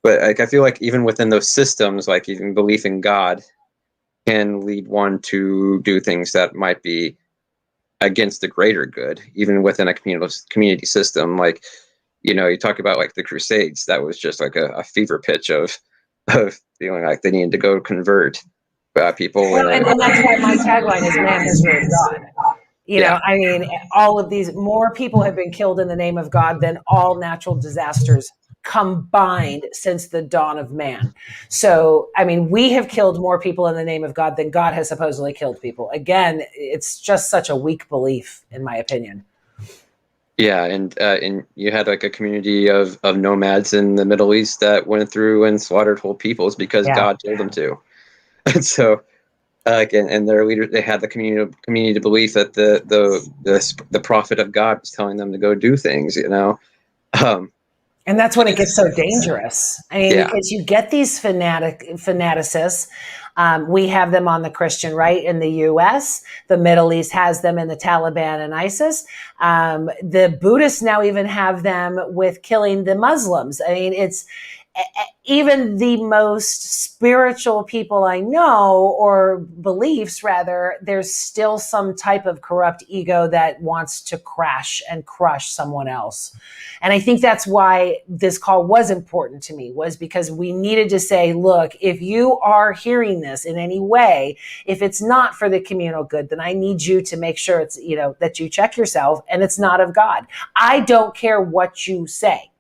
But like I feel like even within those systems, like even belief in God can lead one to do things that might be against the greater good, even within a community system. Like, you talk about like the Crusades. That was just like a fever pitch of feeling like they needed to go convert people. Well, and that's why my tagline is "Man has ruined God." Yeah. I mean, all of these, more people have been killed in the name of God than all natural disasters combined since the dawn of man. So, I mean, we have killed more people in the name of God than God has supposedly killed people. Again, it's just such a weak belief, in my opinion. Yeah, and you had like a community of nomads in the Middle East that went through and slaughtered whole peoples because God told them to. And so, and their leaders, they had the community belief that the prophet of God was telling them to go do things. And that's when it gets so dangerous. I mean, Yeah. because you get these fanaticists. We have them on the Christian right in the U.S. The Middle East has them in the Taliban and ISIS. The Buddhists now even have them with killing the Muslims. I mean, it's even the most spiritual people I know, or beliefs rather, there's still some type of corrupt ego that wants to crash and crush someone else. And I think that's why this call was important to me, was because we needed to say, look, if you are hearing this in any way, if it's not for the communal good, then I need you to make sure it's, that you check yourself and it's not of God. I don't care what you say.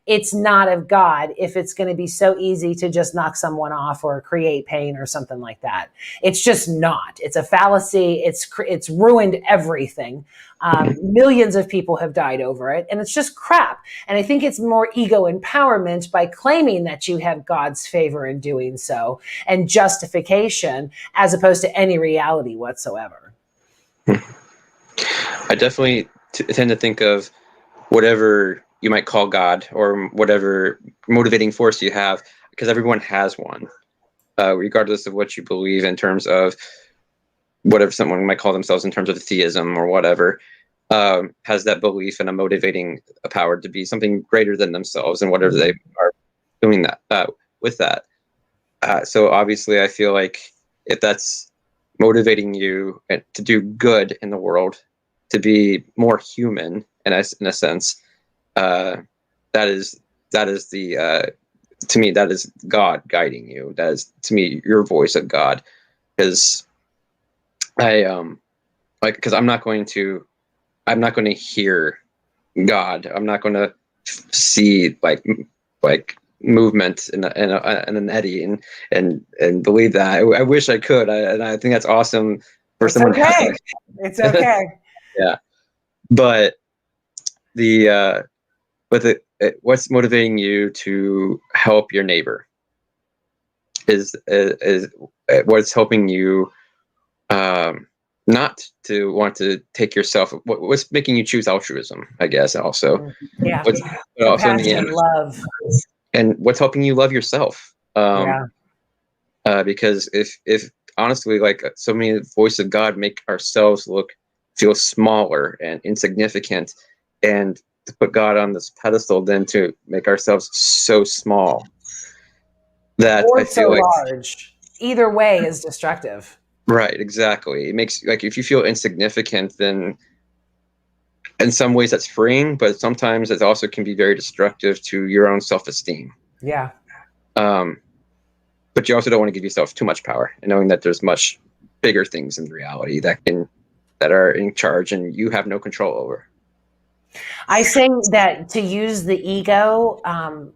It's not of God if it's going to be so easy to just knock someone off or create pain or something like that. It's just not. It's a fallacy. It's ruined everything. Millions of people have died over it, and it's just crap. And I think it's more ego empowerment by claiming that you have God's favor in doing so and justification, as opposed to any reality whatsoever. I definitely tend to think of whatever you might call God or whatever motivating force you have, because everyone has one, regardless of what you believe in terms of whatever someone might call themselves in terms of theism or whatever, has that belief and a motivating power to be something greater than themselves and whatever they are doing that with that. So obviously I feel like if that's motivating you to do good in the world, to be more human in a sense, that is the to me, that is God guiding you. That is, to me, your voice of God. Because because I'm not going to hear God. I'm not going to see like movement in an eddy and believe that. I wish I could, and I think that's awesome for someone. Okay. It's okay. Yeah, but what's motivating you to help your neighbor is what's helping you not to want to take yourself. What's making you choose altruism, I guess, also. Yeah. But also in the Compassion, end, love. and what's helping you love yourself. Because if honestly, like, so many voices of God make ourselves feel smaller and insignificant, and to put God on this pedestal, then to make ourselves so small that or I feel so like large. Either way is destructive. right, exactly. It makes, like, if you feel insignificant, then in some ways that's freeing, but sometimes it also can be very destructive to your own self-esteem. Yeah. But you also don't want to give yourself too much power, and knowing that there's much bigger things in reality that are in charge and you have no control over. I say that to use the ego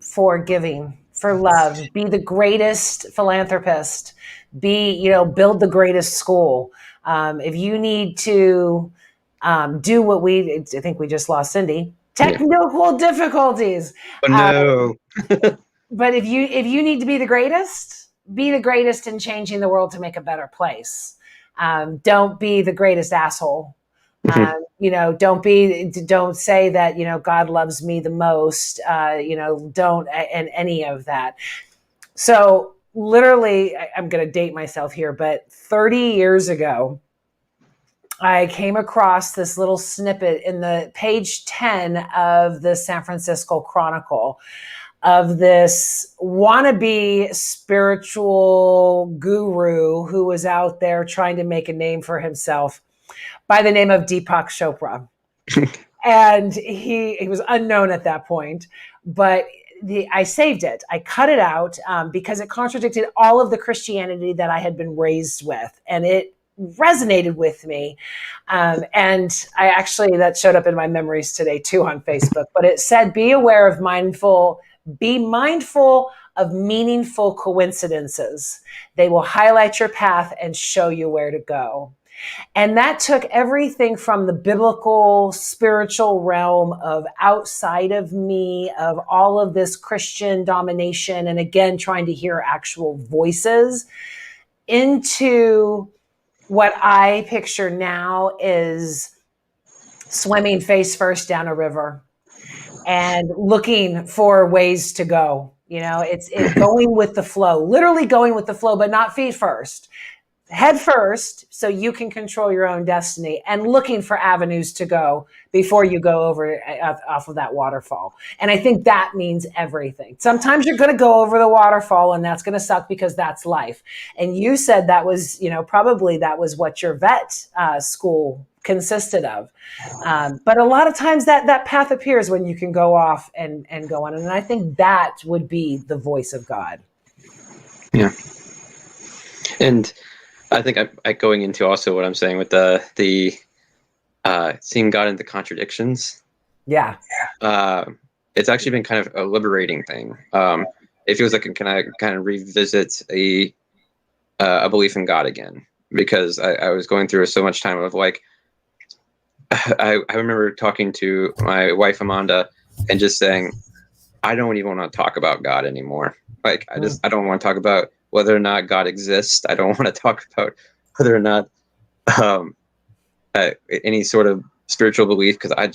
for giving, for love, be the greatest philanthropist, build the greatest school. If you need to do I think we just lost Cindy, technical difficulties. Oh no. But if you need to be the greatest in changing the world to make a better place. Don't be the greatest asshole. Don't say that, God loves me the most, don't, and any of that. So literally, I'm going to date myself here, but 30 years ago, I came across this little snippet in the page 10 of the San Francisco Chronicle. of this wannabe spiritual guru who was out there trying to make a name for himself by the name of Deepak Chopra. And he was unknown at that point, but I saved it. I cut it out because it contradicted all of the Christianity that I had been raised with, and it resonated with me. And I actually, that showed up in my memories today too on Facebook, but it said, be mindful of meaningful coincidences. They will highlight your path and show you where to go. And that took everything from the biblical, spiritual realm of outside of me, of all of this Christian domination, and again, trying to hear actual voices, into what I picture now is swimming face first down a river and looking for ways to go. It's going with the flow, literally going with the flow, but not feet first. Head first, so you can control your own destiny, and looking for avenues to go before you go over off of that waterfall. And I think that means everything. Sometimes you're going to go over the waterfall, and that's going to suck because that's life. And you said that was, probably that was what your vet school consisted of. But a lot of times that path appears when you can go off and go on. And I think that would be the voice of God. Yeah. And I think I'm going into also what I'm saying with the seeing God in the contradictions. Yeah. It's actually been kind of a liberating thing. It feels like can I kind of revisit a belief in God again, because I was going through so much time of like, I remember talking to my wife Amanda and just saying, I don't even want to talk about God anymore. Like I don't want to talk about whether or not God exists. I don't want to talk about whether or not any sort of spiritual belief, because I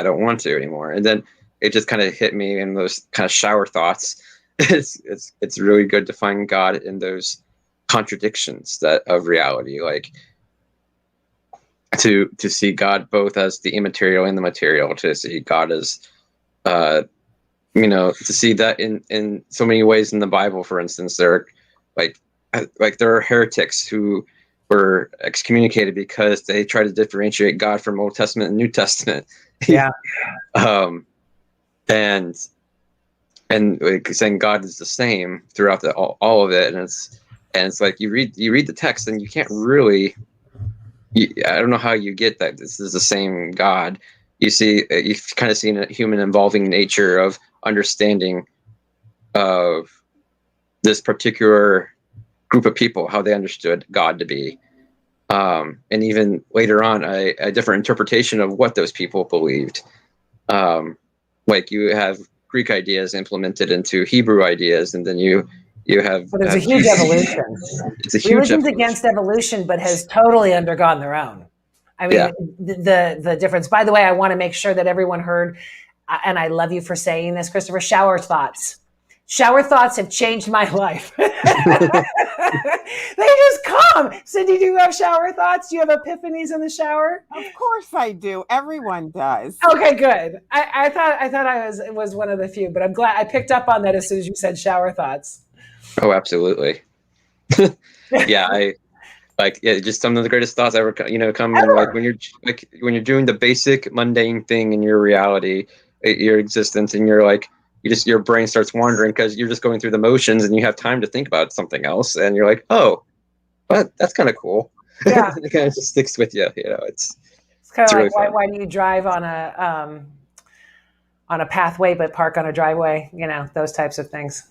don't want to anymore. And then it just kind of hit me in those kind of shower thoughts. It's really good to find God in those contradictions of reality, like to see God both as the immaterial and the material, to see God as to see that in so many ways in the Bible. For instance, there are heretics who were excommunicated because they try to differentiate God from Old Testament and New Testament. Yeah. And like saying God is the same throughout all of it, and it's like you read the text and you can't really. I don't know how you get that this is the same God. You've kind of seen a human evolving nature of understanding of this particular group of people, how they understood God to be. And even later on, a different interpretation of what those people believed. Like you have Greek ideas implemented into Hebrew ideas, and then you have... But there's a huge evolution. It's a huge Religion's evolution. against evolution, but has totally undergone their own. I mean, Yeah. the difference. By the way, I want to make sure that everyone heard, and I love you for saying this, Christopher, shower thoughts. Shower thoughts have changed my life. They just come. Cindy, do you have shower thoughts? Do you have epiphanies in the shower? Of course I do. Everyone does. Okay, good. I thought I was one of the few, but I'm glad I picked up on that as soon as you said shower thoughts. Oh, absolutely. Yeah, just some of the greatest thoughts ever, come like when you're doing the basic mundane thing in your reality, your existence, and you're like, your brain starts wandering because you're just going through the motions and you have time to think about something else, and you're like, oh, but that's kind of cool. Yeah. It kind of just sticks with you. It's kind of really like why do you drive on a pathway but park on a driveway? Those types of things.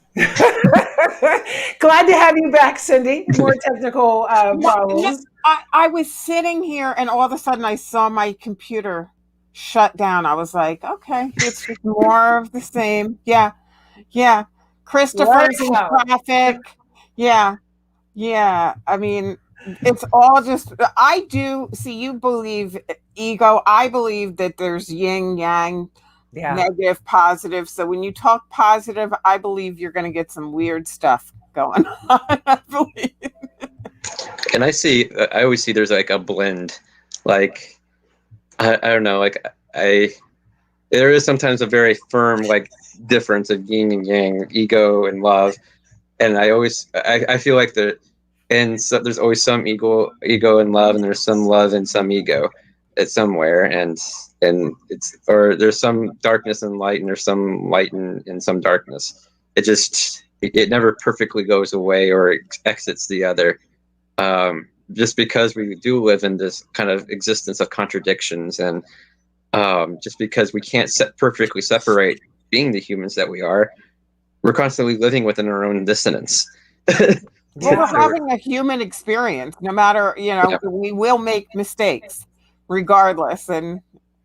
Glad to have you back, Cindy. More technical problems. I was sitting here and all of a sudden I saw my computer shut down. I was like, okay, it's just more of the same. Yeah. Christopher's in traffic. Yeah. I mean, it's all just, I do see, you believe ego. I believe that there's yin yang. Yeah. Negative, positive. So when you talk positive, I believe you're going to get some weird stuff going on. I believe. And I always see there's like a blend. Like, I don't know, like there is sometimes a very firm, like difference of yin and yang, ego and love. And I feel like there's always some ego and love, and there's some love and some ego at somewhere, and there's some darkness and light, and there's some light and some darkness. It never perfectly goes away or exits the other. Just because we do live in this kind of existence of contradictions, and just because we can't perfectly separate being the humans that we are, we're constantly living within our own dissonance. Well, we're having a human experience, no matter, we will make mistakes regardless. And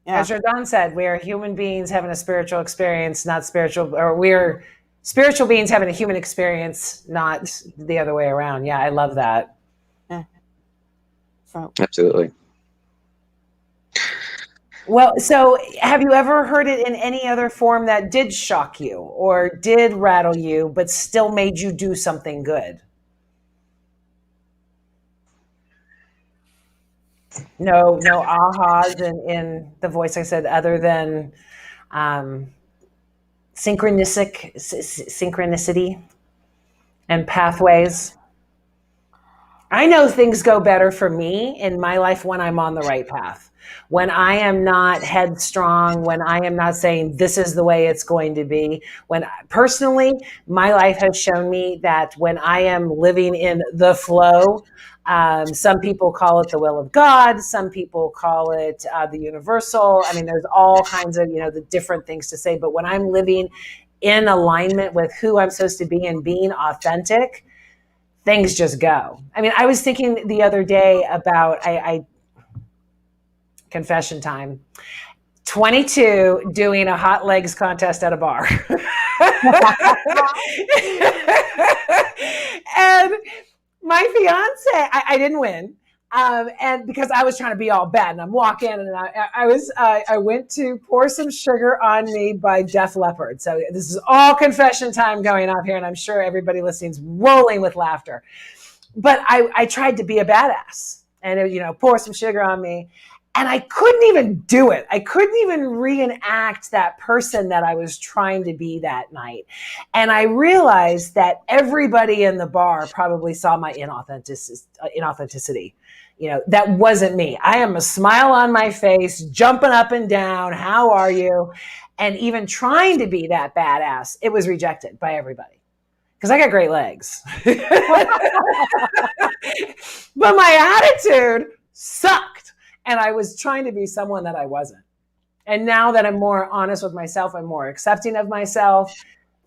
as Jordan said, we are human beings having a spiritual experience, not spiritual, or we're spiritual beings having a human experience, not the other way around. Yeah, I love that. So absolutely. Well, so have you ever heard it in any other form that did shock you or did rattle you, but still made you do something good? No ahas in the voice I said, other than synchronicity and pathways. I know things go better for me in my life when I'm on the right path. When I am not headstrong, when I am not saying this is the way it's going to be. When personally, my life has shown me that when I am living in the flow, some people call it the will of God. Some people call it the universal. I mean, there's all kinds of, the different things to say. But when I'm living in alignment with who I'm supposed to be and being authentic, things just go. I mean, I was thinking the other day about, I confession time, 22 doing a hot legs contest at a bar. And my fiance, I didn't win. And because I was trying to be all bad, and I'm walking, and I went to Pour Some Sugar on Me by Def Leppard. So this is all confession time going on here, and I'm sure everybody listening is rolling with laughter. But I tried to be a badass, and pour some sugar on me, and I couldn't even do it. I couldn't even reenact that person that I was trying to be that night. And I realized that everybody in the bar probably saw my inauthenticity. That wasn't me. I am a smile on my face, jumping up and down. How are you? And even trying to be that badass, it was rejected by everybody because I got great legs. But my attitude sucked. And I was trying to be someone that I wasn't. And now that I'm more honest with myself, I'm more accepting of myself.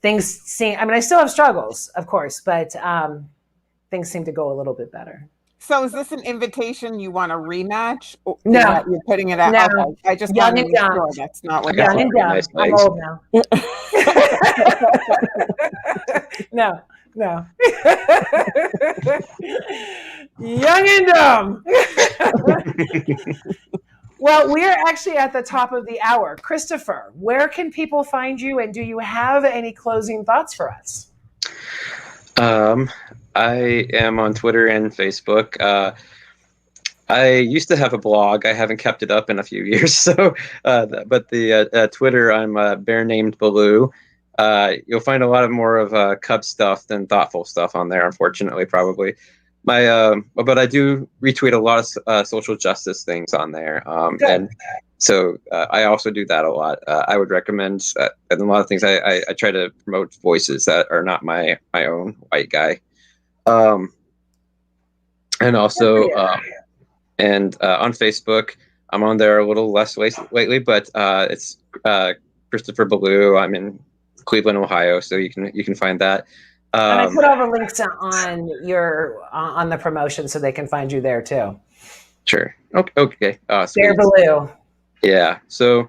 I still have struggles, of course, but things seem to go a little bit better. So is this an invitation you want a rematch? No. You're putting it out? No. Okay. I just Young want to and make dumb. sure that's not what Young and dumb. Nice I'm legs. old now. No. Young and dumb. Well, we're actually at the top of the hour. Christopher, where can people find you, and do you have any closing thoughts for us? I am on Twitter and Facebook. I used to have a blog. I haven't kept it up in a few years. So, but the Twitter, I'm Bear Named Baloo. You'll find a lot more of Cub stuff than thoughtful stuff on there, unfortunately, probably. But I do retweet a lot of social justice things on there, and so I also do that a lot. I would recommend, and a lot of things I try to promote voices that are not my own white guy, and also on Facebook, I'm on there a little less lately, but it's Christopher Baloo. I'm in Cleveland, Ohio, so you can find that. And I put all the links on the promotion so they can find you there too. Sure. Okay. Bear Baloo. Yeah. So,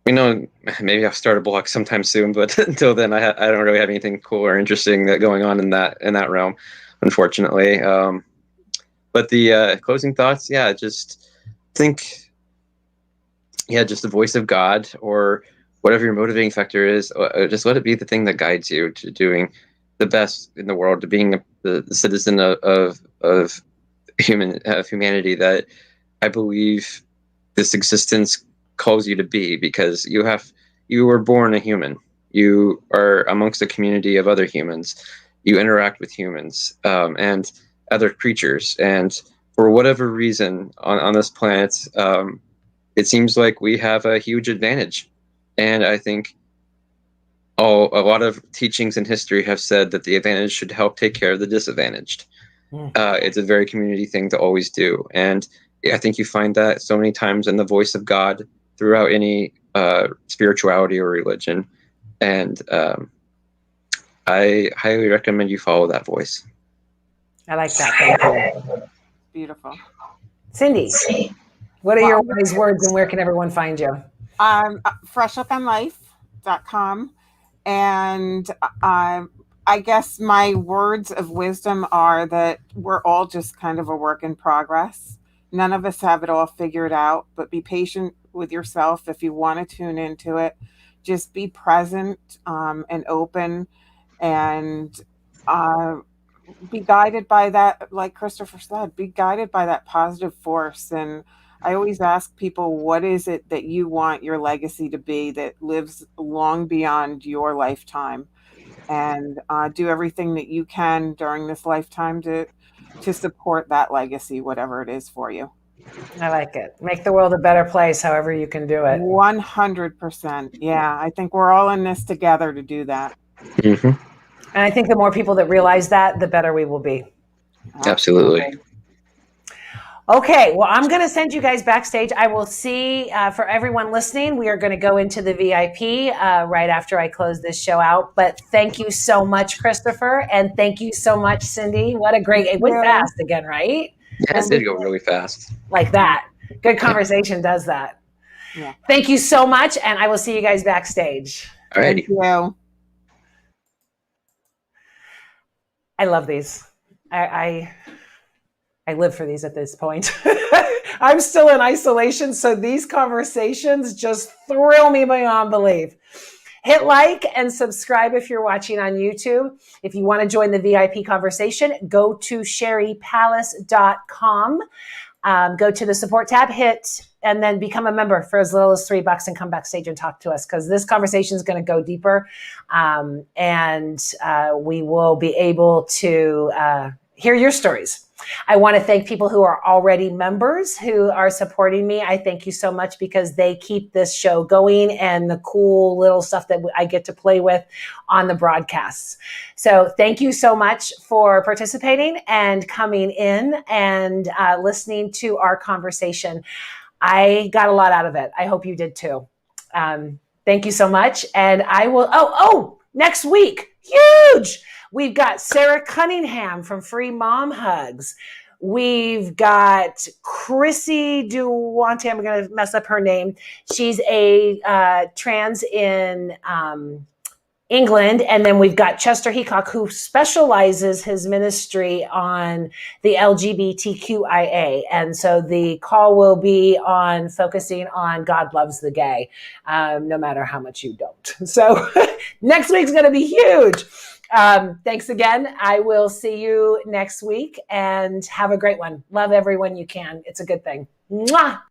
maybe I'll start a blog sometime soon, but until then, I don't really have anything cool or interesting going on in that realm, unfortunately. But the closing thoughts, just think, just the voice of God or whatever your motivating factor is. Just let it be the thing that guides you to doing the best in the world, to being the citizen of humanity that I believe this existence calls you to be, because you were born a human. You are amongst a community of other humans. You interact with humans and other creatures. And for whatever reason on this planet, it seems like we have a huge advantage. And I think a lot of teachings in history have said that the advantage should help take care of the disadvantaged. It's a very community thing to always do. And I think you find that so many times in the voice of God throughout any spirituality or religion. And I highly recommend you follow that voice. I like that. Thank you. Beautiful. Cindy, what are your wise words and where can everyone find you? Freshuponlife.com. And I guess my words of wisdom are that we're all just kind of a work in progress. None of us have it all figured out, but be patient with yourself if you want to tune into it. Just be present and open, and be guided by that, like Christopher said, be guided by that positive force. And I always ask people, what is it that you want your legacy to be that lives long beyond your lifetime? And do everything that you can during this lifetime to support that legacy, whatever it is for you. I like it. Make the world a better place, however you can do it. 100%. Yeah, I think we're all in this together to do that. Mm-hmm. And I think the more people that realize that, the better we will be. Absolutely. Okay, well, I'm going to send you guys backstage. I will see, for everyone listening, we are going to go into the VIP right after I close this show out. But thank you so much, Christopher. And thank you so much, Cindy. What a great, it went fast again, right? Yeah, it did go really fast. Like that. Good conversation does that. Yeah. Thank you so much. And I will see you guys backstage. All right. Thank you. I love these. I live for these at this point. I'm still in isolation, so these conversations just thrill me beyond belief. Hit like and subscribe if you're watching on YouTube. If you want to join the VIP conversation, go to sherrypalace.com. Go to the support tab, hit, and then become a member for as little as $3 and come backstage and talk to us, because this conversation is going to go deeper. And we will be able to hear your stories. I want to thank people who are already members who are supporting me. I thank you so much, because they keep this show going and the cool little stuff that I get to play with on the broadcasts. So thank you so much for participating and coming in and listening to our conversation. I got a lot out of it. I hope you did too. Thank you so much. And I will, next week, huge. We've got Sarah Cunningham from Free Mom Hugs. We've got Chrissy Duwante. I'm going to mess up her name. She's a trans in England. And then we've got Chester Heacock, who specializes his ministry on the LGBTQIA. And so the call will be on focusing on God loves the gay, no matter how much you don't. So next week's going to be huge. Thanks again. I will see you next week, and have a great one. Love everyone you can. It's a good thing. Mwah!